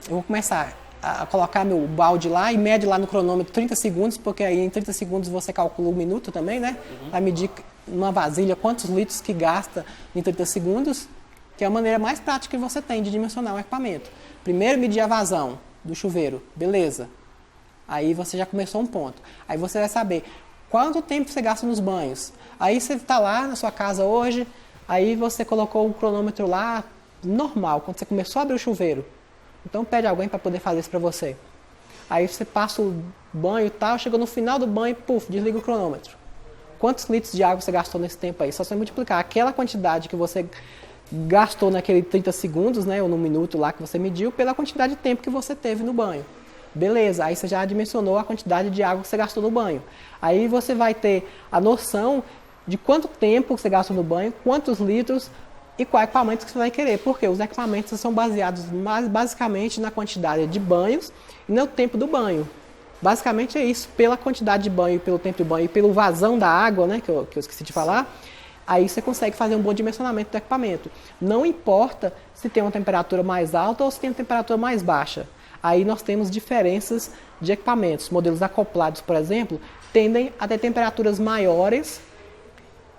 eu vou começar a colocar meu balde lá e mede lá no cronômetro 30 segundos, porque aí em 30 segundos você calcula o minuto também, né? Vai medir numa vasilha quantos litros que gasta em 30 segundos, que é a maneira mais prática que você tem de dimensionar o equipamento. Primeiro medir a vazão do chuveiro, beleza. Aí você já começou um ponto. Aí você vai saber quanto tempo você gasta nos banhos. Aí você está lá na sua casa hoje, aí você colocou um cronômetro lá, normal, quando você começou a abrir o chuveiro. Então pede alguém para poder fazer isso para você. Aí você passa o banho e tal, chegou no final do banho, puf, desliga o cronômetro. Quantos litros de água você gastou nesse tempo aí? Só você multiplicar aquela quantidade que você gastou naquele 30 segundos, né, ou no minuto lá que você mediu, pela quantidade de tempo que você teve no banho. Beleza, aí você já dimensionou a quantidade de água que você gastou no banho. Aí você vai ter a noção de quanto tempo você gastou no banho, quantos litros e qual equipamento que você vai querer. Porque os equipamentos são baseados basicamente na quantidade de banhos e no tempo do banho. Basicamente é isso, pela quantidade de banho, pelo tempo de banho e pelo vazão da água, né, que eu esqueci de falar, aí você consegue fazer um bom dimensionamento do equipamento. Não importa se tem uma temperatura mais alta ou se tem uma temperatura mais baixa. Aí nós temos diferenças de equipamentos. Modelos acoplados, por exemplo, tendem a ter temperaturas maiores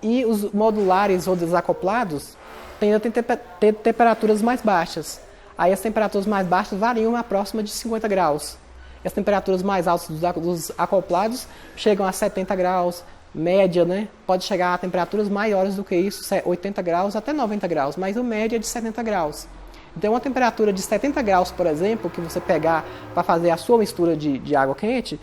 e os modulares ou desacoplados tendem a ter temperaturas mais baixas. Aí as temperaturas mais baixas variam a próxima de 50 graus. As temperaturas mais altas dos acoplados chegam a 70 graus, média, né? Pode chegar a temperaturas maiores do que isso, 80 graus até 90 graus, mas a média é de 70 graus. Então, uma temperatura de 70 graus, por exemplo, que você pegar para fazer a sua mistura de água quente,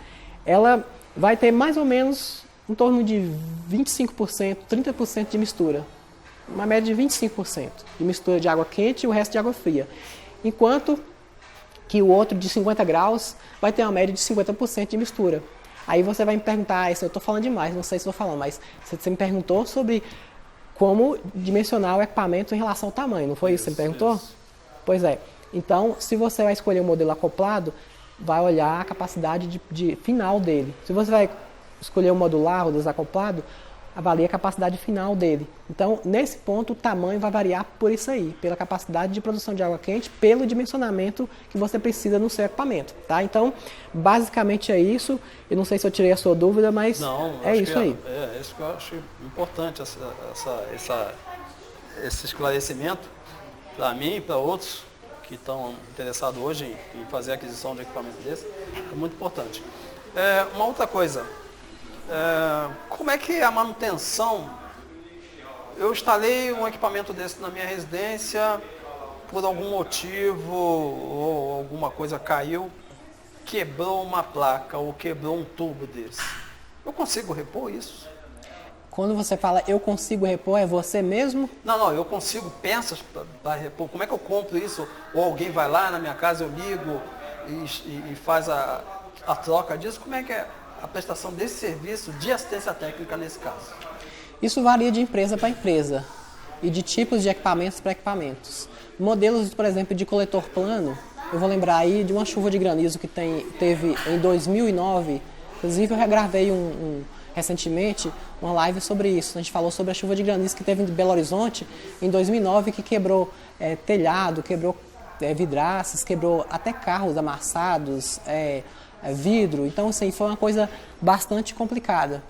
ela vai ter mais ou menos em torno de 25%, 30% de mistura. Uma média de 25% de mistura de água quente e o resto de água fria. Enquanto que o outro de 50 graus vai ter uma média de 50% de mistura. Aí você vai me perguntar, eu estou falando demais, não sei se estou falando, mas você me perguntou sobre como dimensionar o equipamento em relação ao tamanho, não foi isso que você me perguntou? Isso. Pois é. Então, se você vai escolher um modelo acoplado, vai olhar a capacidade de final dele. Se você vai escolher um modular ou desacoplado, avalia a capacidade final dele. Então, nesse ponto, o tamanho vai variar por isso aí, pela capacidade de produção de água quente, pelo dimensionamento que você precisa no seu equipamento, tá? Então, basicamente é isso. Eu não sei se eu tirei a sua dúvida, mas é isso aí. É isso que eu acho importante, esse esclarecimento para mim e para outros que estão interessados hoje em fazer a aquisição de equipamento desse, é muito importante. Uma outra coisa, como é que é a manutenção? Eu instalei um equipamento desse na minha residência, por algum motivo ou alguma coisa caiu, quebrou uma placa ou quebrou um tubo desse. Eu consigo repor isso? Quando você fala eu consigo repor, é você mesmo? Não, eu consigo peças para repor. Como é que eu compro isso? Ou alguém vai lá na minha casa, eu ligo e faz a troca disso? Como é que é a prestação desse serviço de assistência técnica nesse caso? Isso varia de empresa para empresa e de tipos de equipamentos para equipamentos. Modelos, por exemplo, de coletor plano, eu vou lembrar aí de uma chuva de granizo que teve em 2009. Inclusive eu regravei recentemente uma live sobre isso. A gente falou sobre a chuva de granizo que teve em Belo Horizonte em 2009, que quebrou telhado, quebrou vidraças, quebrou até carros amassados, vidro. Então, assim, foi uma coisa bastante complicada.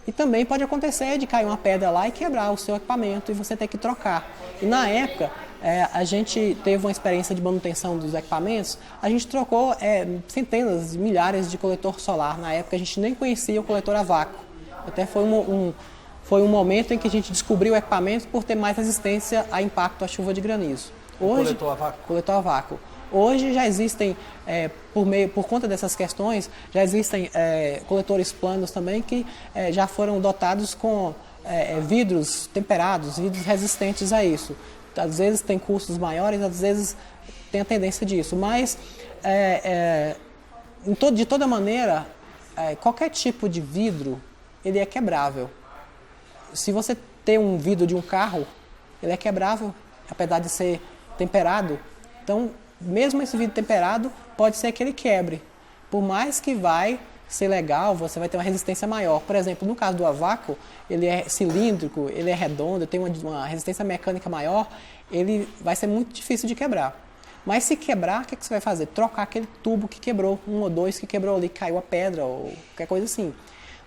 E também pode acontecer de cair uma pedra lá e quebrar o seu equipamento e você ter que trocar. E na época, a gente teve uma experiência de manutenção dos equipamentos, a gente trocou centenas, milhares de coletor solar. Na época a gente nem conhecia o coletor a vácuo. Até foi um momento em que a gente descobriu o equipamento por ter mais resistência a impacto à chuva de granizo. Hoje, coletor a vácuo. Hoje já existem, por conta dessas questões, já existem coletores planos também que já foram dotados com vidros temperados, vidros resistentes a isso. Às vezes tem custos maiores, às vezes tem a tendência disso, mas de toda maneira, qualquer tipo de vidro, ele é quebrável. Se você tem um vidro de um carro, ele é quebrável, apesar de ser temperado. Então, mesmo esse vidro temperado, pode ser que ele quebre. Por mais que vai ser legal, você vai ter uma resistência maior. Por exemplo, no caso do a vácuo, ele é cilíndrico, ele é redondo, tem uma resistência mecânica maior, ele vai ser muito difícil de quebrar. Mas se quebrar, o que você vai fazer? Trocar aquele tubo que quebrou, um ou dois que quebrou ali, caiu a pedra ou qualquer coisa assim.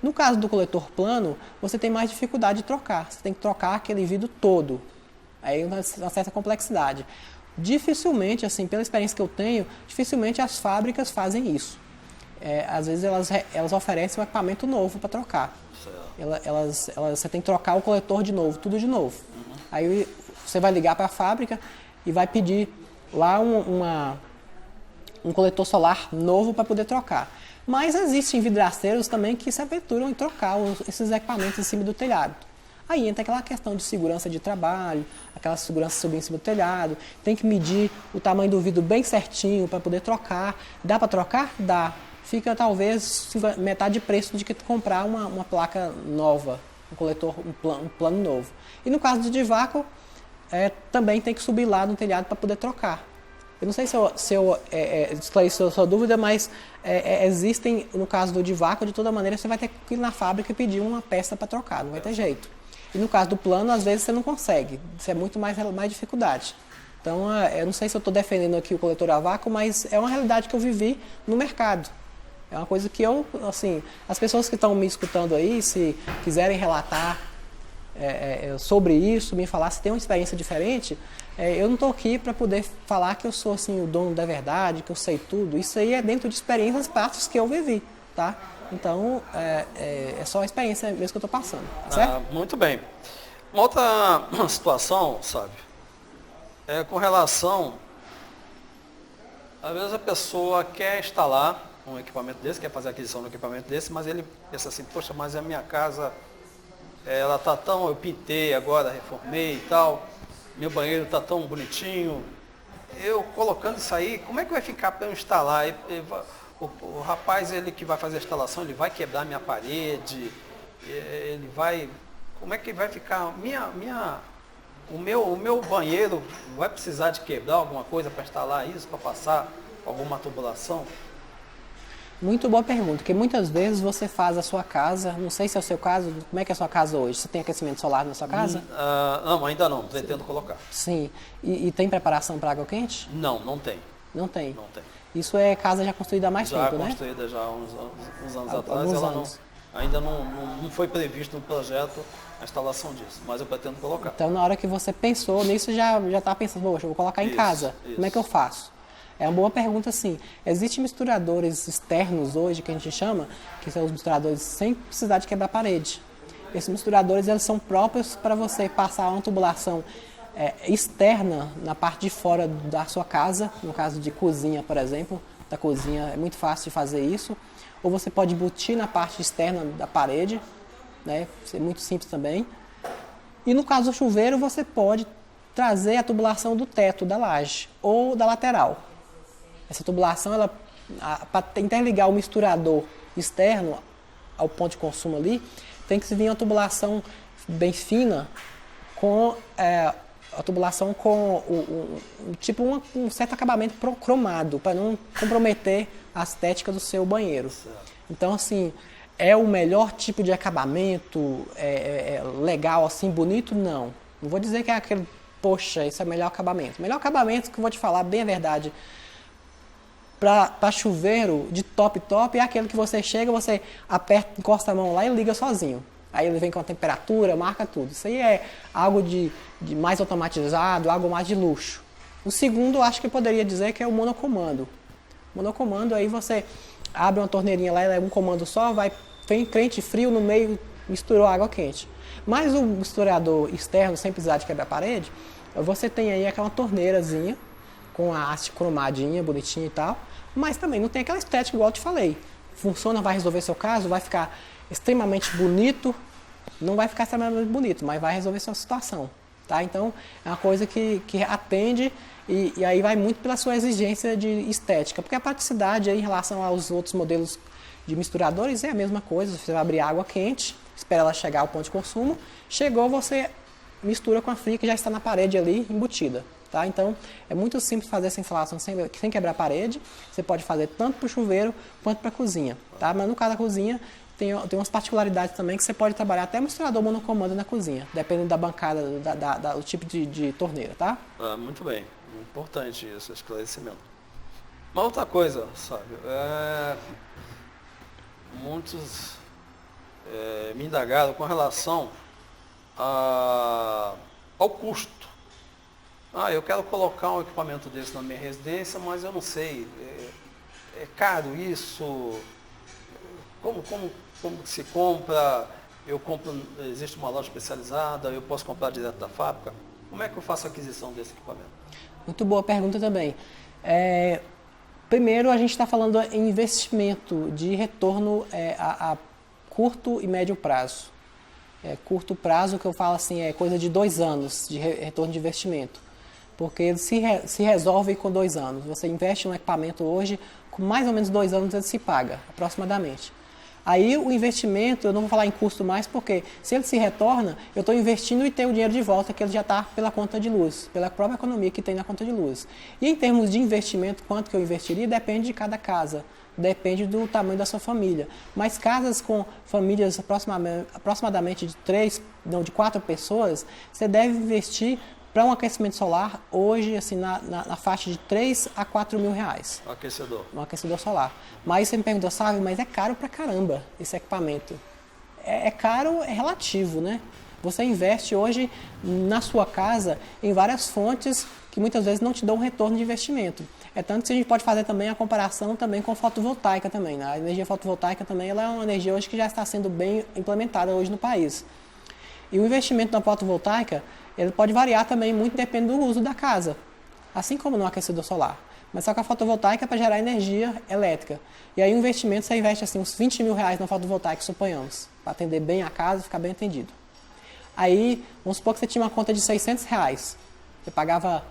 No caso do coletor plano, você tem mais dificuldade de trocar. Você tem que trocar aquele vidro todo. Aí uma certa complexidade. Dificilmente, assim, pela experiência que eu tenho, dificilmente as fábricas fazem isso. Às vezes elas oferecem um equipamento novo para trocar. Você tem que trocar o coletor de novo, tudo de novo. Uhum. Aí você vai ligar para a fábrica e vai pedir lá um coletor solar novo para poder trocar. Mas existem vidraceiros também que se aventuram em trocar esses equipamentos em cima do telhado. Aí entra aquela questão de segurança de trabalho, aquela segurança de subir em cima do telhado, tem que medir o tamanho do vidro bem certinho para poder trocar. Dá para trocar? Dá. Fica talvez metade de preço de que comprar uma placa nova, um coletor, um plano novo. E no caso de vácuo, também tem que subir lá no telhado para poder trocar. Eu não sei se eu esclareci a sua dúvida, mas existem, no caso do de vácuo, de toda maneira, você vai ter que ir na fábrica e pedir uma peça para trocar, não vai ter jeito. E no caso do plano, às vezes você não consegue, isso é muito mais dificuldade. Então, eu não sei se eu estou defendendo aqui o coletor a vácuo, mas é uma realidade que eu vivi no mercado. É uma coisa que as pessoas que estão me escutando aí, se quiserem relatar sobre isso, me falar se tem uma experiência diferente, eu não estou aqui para poder falar que eu sou assim, o dono da verdade, que eu sei tudo. Isso aí é dentro de experiências práticas que eu vivi, tá? Então, é só a experiência mesmo que eu estou passando, tá certo? Muito bem. Uma outra situação, sabe, com relação, às vezes a pessoa quer instalar um equipamento desse, quer fazer a aquisição de um equipamento desse, mas ele pensa assim, poxa, mas a minha casa, ela tá tão, eu pintei agora, reformei e tal, meu banheiro tá tão bonitinho, eu colocando isso aí, como é que vai ficar para eu instalar? O rapaz, ele que vai fazer a instalação, ele vai quebrar minha parede, ele vai, como é que vai ficar, o meu banheiro vai precisar de quebrar alguma coisa para instalar isso, para passar alguma tubulação? Muito boa pergunta, porque muitas vezes você faz a sua casa, não sei se é o seu caso, como é que é a sua casa hoje? Você tem aquecimento solar na sua casa? Não, ainda não, pretendo colocar. Sim. E tem preparação para água quente? Não tem. Não tem? Não tem. Isso é casa já construída há mais tempo, né? Já construída já há uns anos atrás, ela ainda não foi previsto no projeto a instalação disso, mas eu pretendo colocar. Então, na hora que você pensou nisso, já está pensando, poxa, eu vou colocar em casa, como é que eu faço? É uma boa pergunta, sim. Existem misturadores externos hoje, que a gente chama, que são os misturadores sem precisar de quebrar parede. Esses misturadores, eles são próprios para você passar uma tubulação externa na parte de fora da sua casa, no caso de cozinha, por exemplo. Da cozinha é muito fácil de fazer isso. Ou você pode embutir na parte externa da parede, né? Isso é muito simples também. E no caso do chuveiro, você pode trazer a tubulação do teto, da laje ou da lateral. Essa tubulação, para interligar o misturador externo ao ponto de consumo ali, tem que vir uma tubulação bem fina, com a tubulação com um certo acabamento cromado, para não comprometer a estética do seu banheiro. Então, assim, é o melhor tipo de acabamento, legal, assim, bonito? Não. Não vou dizer que é aquele, poxa, esse é o melhor acabamento. O melhor acabamento, que eu vou te falar bem a verdade, para chuveiro de top é aquele que você chega, você aperta, encosta a mão lá e liga sozinho. Aí ele vem com a temperatura, marca tudo. Isso aí é algo de mais automatizado, algo mais de luxo. O segundo, eu acho que eu poderia dizer que é o monocomando. Monocomando, aí você abre uma torneirinha lá, é um comando só, vem quente, frio no meio, misturou água quente. Mas o misturador externo, sem precisar de quebrar a parede, você tem aí aquela torneirazinha, com a haste cromadinha, bonitinha e tal, mas também não tem aquela estética igual eu te falei. Funciona, vai resolver seu caso, vai ficar extremamente bonito, não vai ficar extremamente bonito, mas vai resolver sua situação, tá? Então, é uma coisa que atende e aí vai muito pela sua exigência de estética, porque a praticidade aí, em relação aos outros modelos de misturadores é a mesma coisa, você vai abrir água quente, espera ela chegar ao ponto de consumo, chegou, você mistura com a fria que já está na parede ali, embutida. Tá? Então, é muito simples fazer essa instalação sem quebrar a parede. Você pode fazer tanto para o chuveiro quanto para a cozinha. Tá? Mas no caso da cozinha, tem umas particularidades também que você pode trabalhar até misturador monocomando na cozinha, dependendo da bancada, do tipo de torneira. Tá? Muito bem. Importante esse esclarecimento. Uma outra coisa, sabe? Muitos me indagaram com relação ao custo. Eu quero colocar um equipamento desse na minha residência, mas eu não sei, é caro isso? Como se compra? Existe uma loja especializada, eu posso comprar direto da fábrica? Como é que eu faço a aquisição desse equipamento? Muito boa pergunta também. Primeiro, a gente está falando em investimento de retorno a curto e médio prazo. Curto prazo, que eu falo assim, é coisa de 2 anos de retorno de investimento. Porque ele se resolve com 2 anos. Você investe um equipamento hoje, com mais ou menos 2 anos ele se paga, aproximadamente. Aí o investimento, eu não vou falar em custo mais, porque se ele se retorna, eu estou investindo e tenho o dinheiro de volta, que ele já está pela conta de luz, pela própria economia que tem na conta de luz. E em termos de investimento, quanto que eu investiria, depende de cada casa. Depende do tamanho da sua família. Mas casas com famílias aproximadamente de 4 pessoas, você deve investir para um aquecimento solar hoje assim, na faixa de 3 a 4 mil reais. Um aquecedor solar. Mas você me perguntou, sabe, mas é caro pra caramba esse equipamento. É caro, é relativo, né? Você investe hoje na sua casa em várias fontes que muitas vezes não te dão um retorno de investimento. É tanto que a gente pode fazer também a comparação também com fotovoltaica também. Né? A energia fotovoltaica também ela é uma energia hoje que já está sendo bem implementada hoje no país. E o investimento na fotovoltaica, ele pode variar também muito dependendo do uso da casa, assim como no aquecedor solar. Mas só que a fotovoltaica é para gerar energia elétrica. E aí o investimento, você investe assim, uns 20 mil reais na fotovoltaica, suponhamos, para atender bem a casa e ficar bem atendido. Aí, vamos supor que você tinha uma conta de 600 reais. Você pagava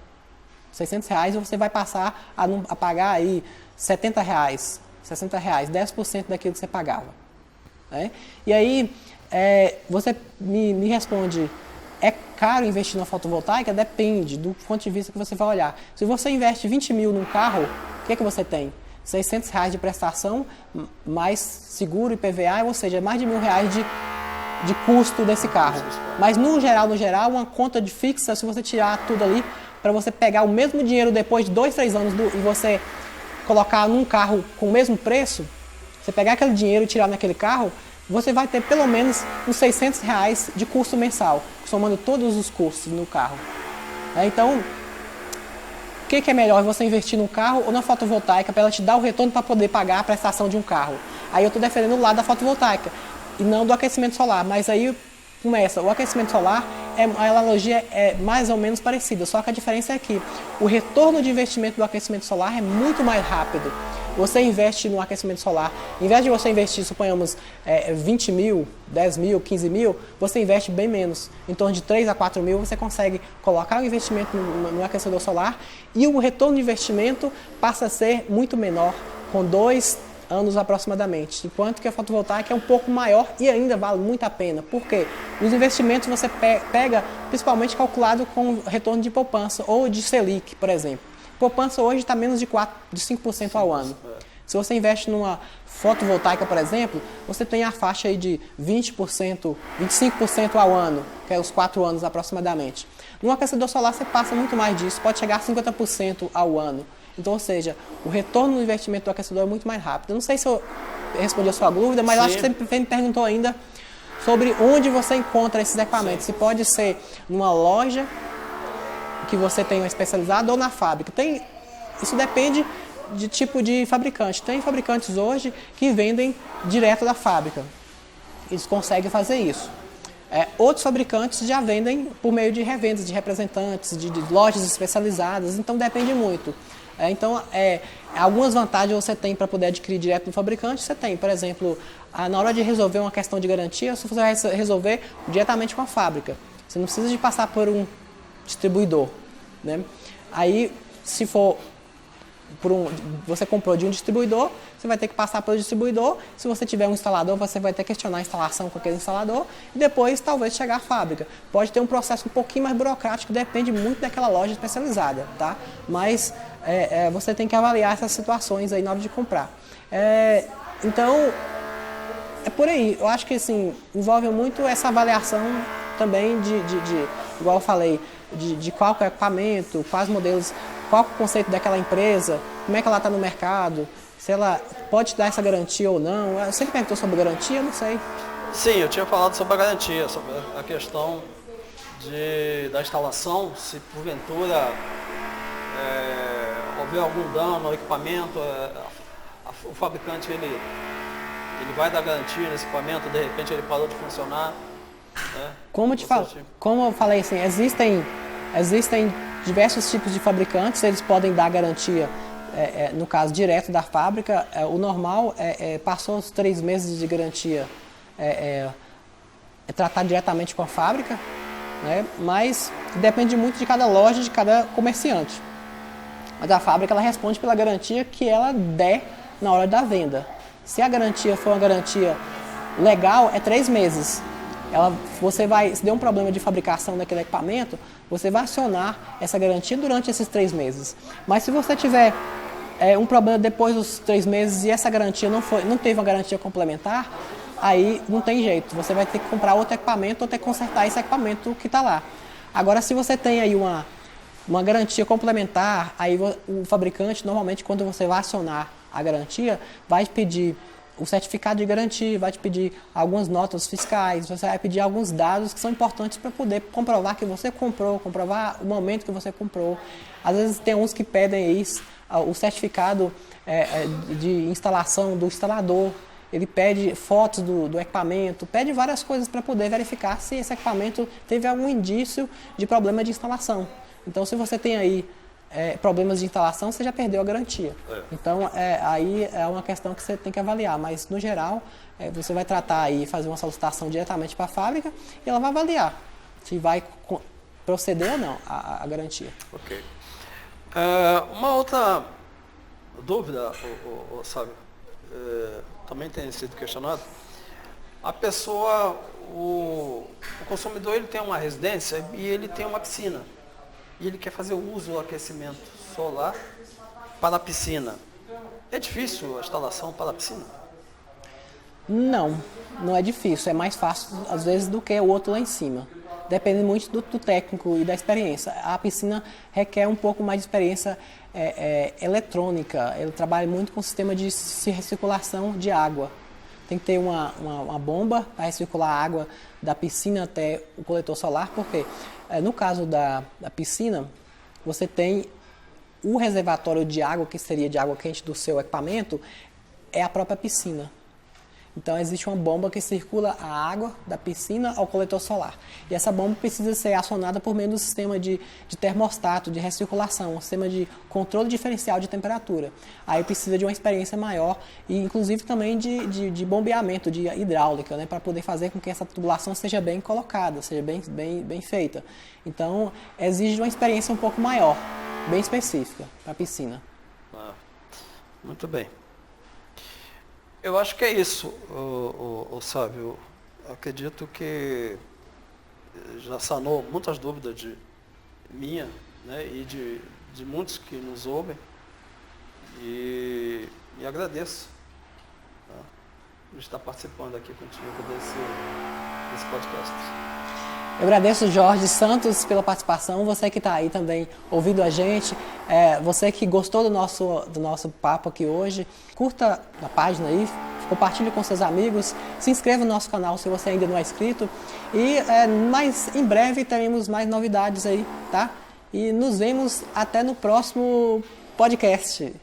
600 reais e você vai passar a pagar aí 70 reais, 60 reais, 10% daquilo que você pagava. Né? E aí, você me responde, é caro investir na fotovoltaica? Depende do ponto de vista que você vai olhar. Se você investe 20 mil num carro, o que você tem? 600 reais de prestação, mais seguro e PVA, ou seja, mais de R$1.000 de custo desse carro. Mas no geral, uma conta de fixa, se você tirar tudo ali, para você pegar o mesmo dinheiro depois de 2, 3 anos e você colocar num carro com o mesmo preço, você pegar aquele dinheiro e tirar naquele carro, você vai ter pelo menos uns 600 reais de custo mensal, somando todos os custos no carro. Então, o que é melhor, você investir no carro ou na fotovoltaica para ela te dar o retorno para poder pagar a prestação de um carro? Aí eu estou defendendo o lado da fotovoltaica e não do aquecimento solar, mas aí começa, o aquecimento solar, a analogia é mais ou menos parecida, só que a diferença é que o retorno de investimento do aquecimento solar é muito mais rápido. Você investe no aquecimento solar, em vez de você investir, suponhamos, 20 mil, 10 mil, 15 mil, você investe bem menos. Em torno de 3 a 4 mil, você consegue colocar o investimento no aquecedor solar e o retorno de investimento passa a ser muito menor, com 2 anos aproximadamente, enquanto que a fotovoltaica é um pouco maior e ainda vale muito a pena. Por quê? Os investimentos você pega principalmente calculado com retorno de poupança ou de Selic, por exemplo. Poupança hoje está menos de 5% ao ano. Se você investe numa fotovoltaica, por exemplo, você tem a faixa aí de 20%, 25% ao ano, que é os 4 anos aproximadamente. No aquecedor solar você passa muito mais disso, pode chegar a 50% ao ano. Então, ou seja, o retorno do investimento do aquecedor é muito mais rápido. Eu não sei se eu respondi a sua dúvida, mas acho que você me perguntou ainda sobre onde você encontra esses equipamentos. Se pode ser numa loja que você tenha especializado ou na fábrica. Isso depende de tipo de fabricante. Tem fabricantes hoje que vendem direto da fábrica. Eles conseguem fazer isso. Outros fabricantes já vendem por meio de revendas, de representantes, de lojas especializadas. Então, depende muito. Algumas vantagens você tem para poder adquirir direto do fabricante. Você tem, por exemplo, na hora de resolver uma questão de garantia, você vai resolver diretamente com a fábrica. Você não precisa de passar por um distribuidor. Né? Aí, se for você comprou de um distribuidor, você vai ter que passar pelo distribuidor. Se você tiver um instalador, você vai ter que questionar a instalação com aquele instalador e depois talvez chegar à fábrica. Pode ter um processo um pouquinho mais burocrático, depende muito daquela loja especializada, tá? Mas você tem que avaliar essas situações aí na hora de comprar. Então, é por aí. Eu acho que assim, envolve muito essa avaliação também igual eu falei, de qual é o equipamento, quais modelos, qual é o conceito daquela empresa, como é que ela está no mercado, se ela pode dar essa garantia ou não. Você que perguntou sobre garantia, eu não sei. Sim, eu tinha falado sobre a garantia, sobre a questão da instalação, se porventura houver algum dano ao equipamento, o fabricante ele vai dar garantia nesse equipamento, de repente ele parou de funcionar. Como eu falei, assim, existem diversos tipos de fabricantes, eles podem dar garantia, no caso, direto da fábrica. O normal passou os 3 meses de garantia, é tratar diretamente com a fábrica, né? Mas depende muito de cada loja, de cada comerciante. Mas a fábrica ela responde pela garantia que ela der na hora da venda. Se a garantia for uma garantia legal, é 3 meses. Se der um problema de fabricação daquele equipamento, você vai acionar essa garantia durante esses 3 meses. Mas se você tiver um problema depois dos 3 meses e essa garantia não teve uma garantia complementar, aí não tem jeito. Você vai ter que comprar outro equipamento ou ter que consertar esse equipamento que está lá. Agora, se você tem aí uma garantia complementar, aí o fabricante, normalmente, quando você vai acionar a garantia, vai pedir o certificado de garantia, vai te pedir algumas notas fiscais, você vai pedir alguns dados que são importantes para poder comprovar que você comprou, comprovar o momento que você comprou. Às vezes tem uns que pedem isso, o certificado de instalação do instalador, ele pede fotos do equipamento, pede várias coisas para poder verificar se esse equipamento teve algum indício de problema de instalação. Então, se você tem aí problemas de instalação, você já perdeu a garantia. Então, aí é uma questão que você tem que avaliar, mas no geral, você vai tratar aí, fazer uma solicitação diretamente para a fábrica e ela vai avaliar se vai proceder ou não a garantia. Ok. Uma outra dúvida, Sábio, também tem sido questionado. A pessoa, o consumidor, ele tem uma residência e ele tem uma piscina. E ele quer fazer uso do aquecimento solar para a piscina. É difícil a instalação para a piscina? Não é difícil. É mais fácil, às vezes, do que o outro lá em cima. Depende muito do técnico e da experiência. A piscina requer um pouco mais de experiência eletrônica. Ele trabalha muito com o sistema de recirculação de água. Tem que ter uma bomba para recircular a água da piscina até o coletor solar, porque no caso da piscina, você tem o reservatório de água, que seria de água quente do seu equipamento, é a própria piscina. Então, existe uma bomba que circula a água da piscina ao coletor solar. E essa bomba precisa ser acionada por meio do sistema de termostato, de recirculação, um sistema de controle diferencial de temperatura. Aí precisa de uma experiência maior e, inclusive, também de bombeamento, de hidráulica, né, para poder fazer com que essa tubulação seja bem colocada, seja bem feita. Então, exige uma experiência um pouco maior, bem específica para a piscina. Muito bem. Eu acho que é isso, Sábio. Eu acredito que já sanou muitas dúvidas minha, né, e de muitos que nos ouvem. E agradeço, tá, por estar participando aqui contigo desse podcast. Eu agradeço, Jorge Santos, pela participação, você que está aí também ouvindo a gente, você que gostou do nosso papo aqui hoje, curta a página aí, compartilhe com seus amigos, se inscreva no nosso canal se você ainda não é inscrito e mas em breve teremos mais novidades aí, tá? E nos vemos até no próximo podcast.